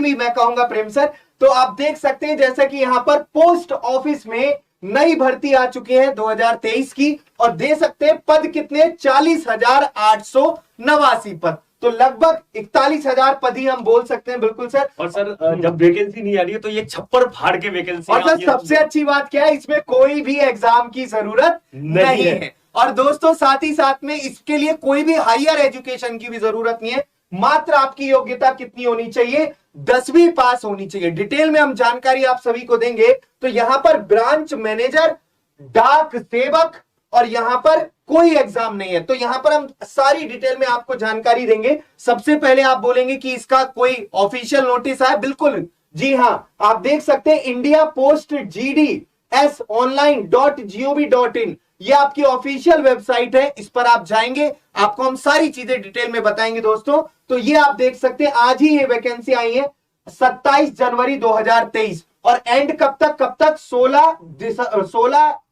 भी मैं कहूंगा प्रेम सर। तो आप देख सकते हैं जैसा कि यहां पर पोस्ट ऑफिस में नई भर्ती आ चुकी है 2023 की, और दे सकते हैं पद कितने, 40,889 पद। तो लगभग 41,000 पद ही हम बोल सकते हैं। बिल्कुल सर। और सर जब वैकेंसी नहीं आ रही है तो ये छप्पर फाड़ के वैकेंसी। और सर सबसे अच्छी बात क्या है, इसमें कोई भी एग्जाम की जरूरत नहीं है। और दोस्तों साथ ही साथ में इसके लिए कोई भी हायर एजुकेशन की भी जरूरत नहीं है। मात्र आपकी योग्यता कितनी होनी चाहिए, 10वीं पास होनी चाहिए। डिटेल में हम जानकारी आप सभी को देंगे। तो यहां पर ब्रांच मैनेजर, डाक सेवक, और यहां पर कोई एग्जाम नहीं है। तो यहां पर हम सारी डिटेल में आपको जानकारी देंगे। सबसे पहले आप बोलेंगे कि इसका कोई ऑफिशियल नोटिस आया, बिल्कुल जी हां, आप देख सकते हैं इंडिया पोस्ट GDS online.gov.in, ये आपकी ऑफिशियल वेबसाइट है। इस पर आप जाएंगे, आपको हम सारी चीजें डिटेल में बताएंगे दोस्तों। तो ये आप देख सकते हैं आज ही ये वैकेंसी आई है 27 जनवरी 2023, और एंड कब तक 16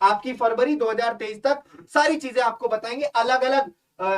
आपकी फरवरी 2023 तक सारी चीजें आपको बताएंगे। अलग अलग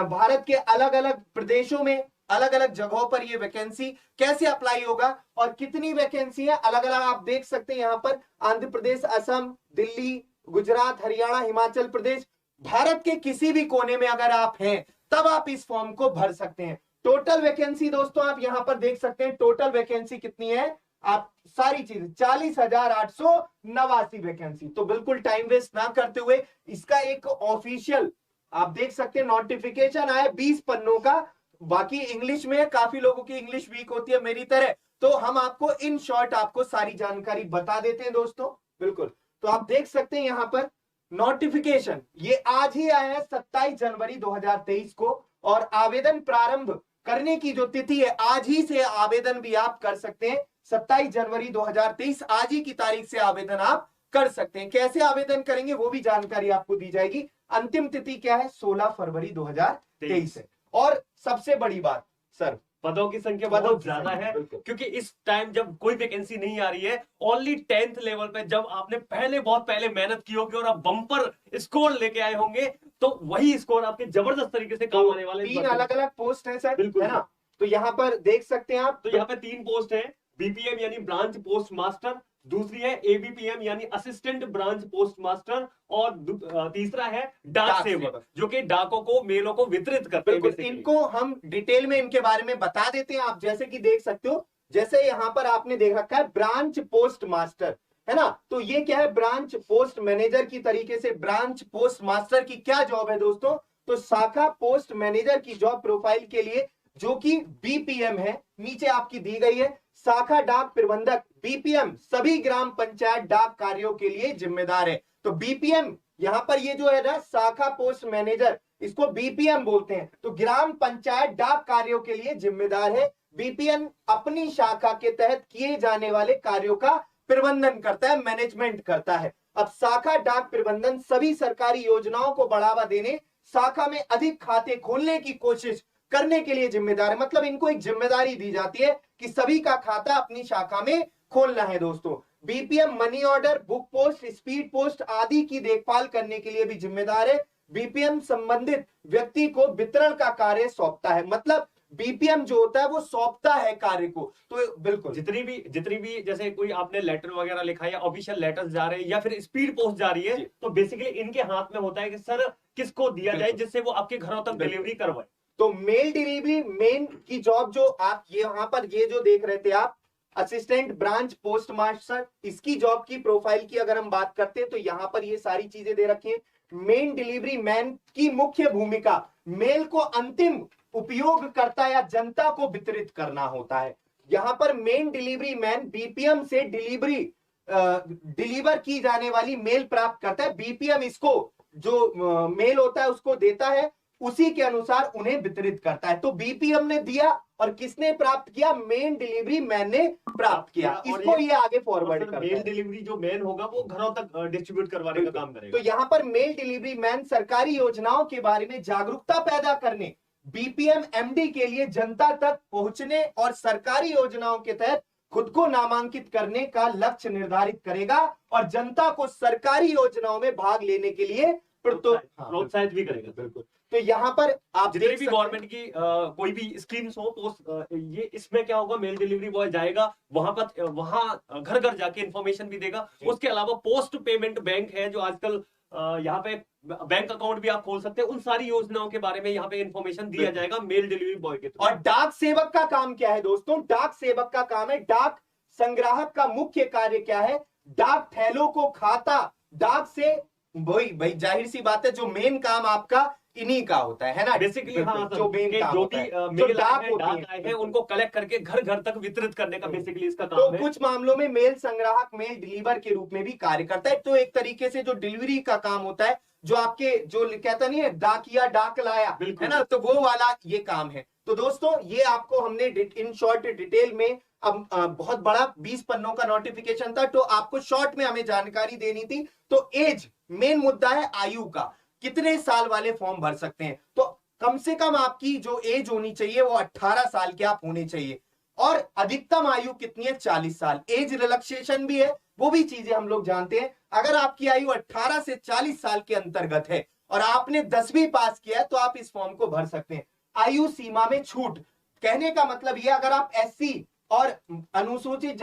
भारत के अलग अलग प्रदेशों में अलग अलग जगहों पर ये वैकेंसी कैसे अप्लाई होगा और कितनी वैकेंसी है अलग अलग आप देख सकते हैं। यहां पर आंध्र प्रदेश, असम, दिल्ली, गुजरात, हरियाणा, हिमाचल प्रदेश, भारत के किसी भी कोने में अगर आप हैं तब आप इस फॉर्म को भर सकते हैं। टोटल वैकेंसी दोस्तों आप यहां पर देख सकते हैं, टोटल वैकेंसी कितनी है, आप सारी चीजें 40,889 वैकेंसी। तो बिल्कुल टाइम वेस्ट ना करते हुए इसका एक ऑफिशियल आप देख सकते हैं नोटिफिकेशन आया 20 पन्नों का। बाकी इंग्लिश में, काफी लोगों की इंग्लिश वीक होती है मेरी तरह, तो हम आपको इन शॉर्ट आपको सारी जानकारी बता देते हैं दोस्तों। बिल्कुल, तो आप देख सकते हैं यहां पर नोटिफिकेशन ये आज ही आया है 27 जनवरी 2023 को, और आवेदन प्रारंभ करने की जो तिथि है आज ही से आवेदन भी आप कर सकते हैं। 27 जनवरी 2023 आज ही की तारीख से आवेदन आप कर सकते हैं। कैसे आवेदन करेंगे वो भी जानकारी आपको दी जाएगी। अंतिम तिथि क्या है, 16 फरवरी 2023 है। और सबसे बड़ी बात सर, पदों की संख्या बहुत ज्यादा है, क्योंकि इस टाइम जब कोई वैकेंसी नहीं आ रही है, ओनली 10th लेवल पे जब आपने बहुत पहले मेहनत की होगी और आप बम्पर स्कोर लेके आए होंगे, तो वही स्कोर आपके जबरदस्त तरीके से काम आने वाले। 3 अलग अलग पोस्ट है सर, बिल्कुल है ना। तो यहाँ पर देख सकते हैं आप, तो यहाँ पे 3 पोस्ट है, BPM यानी ब्रांच पोस्ट मास्टर, दूसरी है ABPM यानी असिस्टेंट ब्रांच पोस्ट मास्टर, और तीसरा है डाक सेवक, जो कि डाकों को, मेलों को वितरित करते हैं। इनको हम डिटेल में इनके बारे में बता देते हैं। आप जैसे कि देख सकते हो, जैसे यहां पर आपने देख रखा है ब्रांच पोस्ट मास्टर, है ना। तो ये क्या है, ब्रांच पोस्ट मैनेजर की तरीके से ब्रांच पोस्ट मास्टर की क्या जॉब है दोस्तों, तो शाखा पोस्ट मैनेजर की जॉब प्रोफाइल के लिए जो कि BPM है, नीचे आपकी दी गई है। शाखा डाक प्रबंधक BPM सभी ग्राम पंचायत डाक कार्यों के लिए जिम्मेदार है। तो BPM यहां पर ये जो है ना शाखा पोस्ट मैनेजर, इसको BPM बोलते हैं। तो ग्राम पंचायत डाक कार्यों के लिए जिम्मेदार है। BPM अपनी शाखा के तहत किए जाने वाले कार्यों का प्रबंधन करता है, मैनेजमेंट करता है। अब शाखा डाक प्रबंधन सभी सरकारी योजनाओं को बढ़ावा देने, शाखा में अधिक खाते खोलने की कोशिश करने के लिए जिम्मेदार है। मतलब इनको एक जिम्मेदारी दी जाती है कि सभी का खाता अपनी शाखा में खोलना है दोस्तों। BPM money order, book post, speed post आदि की देखभाल करने के लिए भी जिम्मेदार है। BPM संबंधित व्यक्ति को वितरण का कार्य सौंपता है। मतलब BPM जो होता है वो सौंपता है कार्य को। तो बिल्कुल जितनी भी जैसे कोई आपने लेटर वगैरह लिखा है या ऑफिशियल लेटर्स जा रहे हैं या फिर स्पीड पोस्ट जा रही है, तो बेसिकली इनके हाथ में होता है कि सर किसको दिया जाए जिससे वो आपके घरों तक डिलीवरी करवाए। तो मेल डिलीवरी मेन की जॉब जो आप यहां पर ये जो देख रहे थे आप, असिस्टेंट ब्रांच पोस्ट मास्टर, इसकी जॉब की प्रोफाइल की अगर हम बात करते हैं तो यहां पर ये सारी चीजें दे रखी है। मेन डिलीवरी मैन की मुख्य भूमिका मेल को अंतिम उपयोगकर्ता या जनता को वितरित करना होता है। यहां पर मेन डिलीवरी मैन BPM से डिलीवर की जाने वाली मेल प्राप्त करता है। BPM इसको जो मेल होता है उसको देता है, उसी के अनुसार उन्हें वितरित करता है। तो BPM ने दिया और किसने प्राप्त किया, मेन डिलीवरी मैन ने प्राप्त किया, इसको ये आगे फॉरवर्ड करता है। मेल डिलीवरी जो मैन होगा वो घरों तक डिस्ट्रीब्यूट करवाने का काम करेगा। तो यहां पर मेल डिलीवरी मैन सरकारी योजनाओं के बारे में जागरूकता पैदा करने, BPM MD के लिए जनता तक पहुंचने और सरकारी योजनाओं के तहत खुद को नामांकित करने का लक्ष्य निर्धारित करेगा और जनता को सरकारी योजनाओं में भाग लेने के लिए प्रोत्साहित भी करेगा। बिल्कुल, तो यहाँ पर आप जितनी देख भी सकते हैं गवर्नमेंट की कोई भी स्कीम्स हो ये इसमें क्या होगा, मेल डिलीवरी बॉय जाएगा वहां घर घर जाके इन्फॉर्मेशन भी देगा। उसके अलावा पोस्ट पेमेंट बैंक है जो आजकल यहाँ पे बैंक अकाउंट भी आप खोल सकते हैं, उन सारी योजनाओं के बारे में यहाँ पे इन्फॉर्मेशन दिया जाएगा मेल डिलीवरी बॉय के थ्रू। और डाक सेवक का काम क्या है दोस्तों? डाक सेवक का काम है, डाक संग्राहक का मुख्य कार्य क्या है? डाक थैलों को खाता, डाक से वही भाई जाहिर सी बात है, जो मेन काम आपका इन्हीं का होता है ना बेसिकली हाँ जो मेन काम जो होता भी है, जो मेल डाक डाक होती आए है। हैं उनको कलेक्ट करके घर घर तक वितरित करने का बेसिकली इसका तो काम है। कुछ मामलों में मेल संग्राहक मेल डिलीवर के रूप में भी कार्य करता है। तो एक तरीके से जो डिलीवरी का काम होता है, जो आपके जो कहता नहीं है डाकिया डाक लाया, है ना, तो वो वाला ये काम है। तो दोस्तों ये आपको हमने इन शॉर्ट डिटेल में, अब बहुत बड़ा 20 पन्नों का नोटिफिकेशन था, तो आपको शॉर्ट में हमें जानकारी देनी थी। तो एज मेन मुद्दा है, आयु का, कितने साल वाले फॉर्म भर सकते हैं। तो कम से कम आपकी जो एज होनी चाहिए वो 18 साल के आप होने चाहिए, और अधिकतम आयु कितनी है? 40 साल। एज रिलैक्सेशन भी है, वो भी चीजें हम लोग जानते हैं। अगर आपकी आयु 18 से 40 साल के अंतर्गत है और आपने 10वीं पास किया है तो आप इस फॉर्म को भर सकते हैं। आयु सीमा में छूट, कहने का मतलब यह, अगर आप SC और अनुसूचित